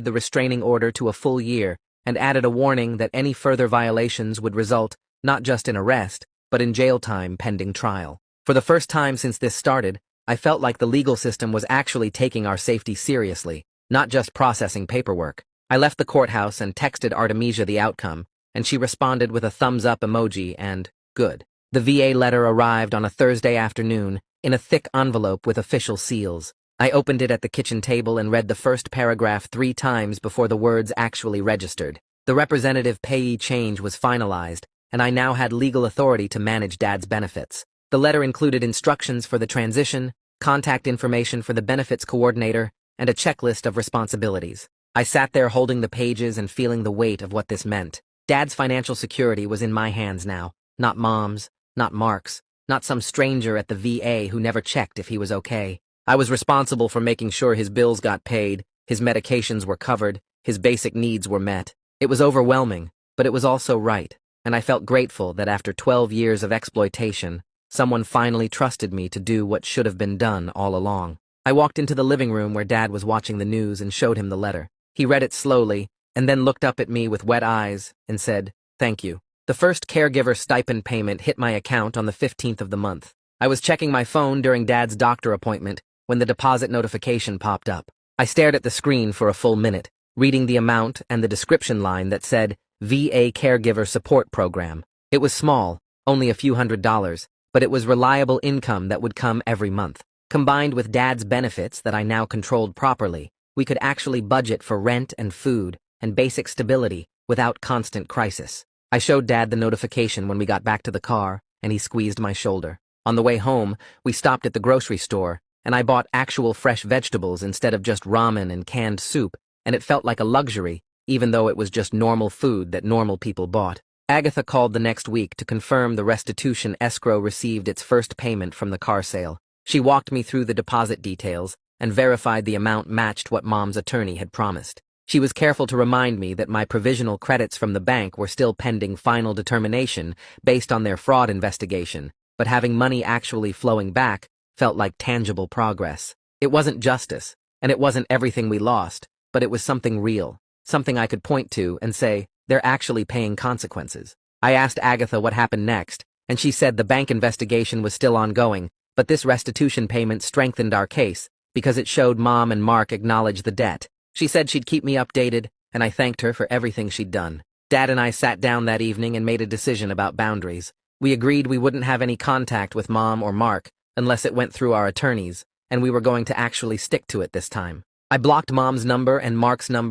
the restraining order to a full year and added a warning that any further violations would result not just in arrest, but in jail time pending trial. For the first time since this started, I felt like the legal system was actually taking our safety seriously, not just processing paperwork. I left the courthouse and texted Artemisia the outcome, and she responded with a thumbs-up emoji and, good. The VA letter arrived on a Thursday afternoon, in a thick envelope with official seals. I opened it at the kitchen table and read the first paragraph 3 times before the words actually registered. The representative payee change was finalized, and I now had legal authority to manage Dad's benefits. The letter included instructions for the transition, contact information for the benefits coordinator, and a checklist of responsibilities. I sat there holding the pages and feeling the weight of what this meant. Dad's financial security was in my hands now, not Mom's, not Mark's, not some stranger at the VA who never checked if he was okay. I was responsible for making sure his bills got paid, his medications were covered, his basic needs were met. It was overwhelming, but it was also right, and I felt grateful that after 12 years of exploitation, someone finally trusted me to do what should have been done all along. I walked into the living room where Dad was watching the news and showed him the letter. He read it slowly, and then looked up at me with wet eyes and said, "Thank you." The first caregiver stipend payment hit my account on the 15th of the month. I was checking my phone during Dad's doctor appointment when the deposit notification popped up. I stared at the screen for a full minute, reading the amount and the description line that said, VA Caregiver Support Program. It was small, only a few $100s, but it was reliable income that would come every month. Combined with Dad's benefits that I now controlled properly, we could actually budget for rent and food and basic stability without constant crisis. I showed Dad the notification when we got back to the car, and he squeezed my shoulder. On the way home, we stopped at the grocery store, and I bought actual fresh vegetables instead of just ramen and canned soup, and it felt like a luxury, even though it was just normal food that normal people bought. Agatha called the next week to confirm the restitution escrow received its first payment from the car sale. She walked me through the deposit details and verified the amount matched what Mom's attorney had promised. She was careful to remind me that my provisional credits from the bank were still pending final determination based on their fraud investigation, but having money actually flowing back felt like tangible progress. It wasn't justice, and it wasn't everything we lost, but it was something real, something I could point to and say, they're actually paying consequences. I asked Agatha what happened next, and she said the bank investigation was still ongoing, but this restitution payment strengthened our case because it showed Mom and Mark acknowledged the debt. She said she'd keep me updated, and I thanked her for everything she'd done. Dad and I sat down that evening and made a decision about boundaries. We agreed we wouldn't have any contact with Mom or Mark unless it went through our attorneys, and we were going to actually stick to it this time. I blocked Mom's number and Mark's number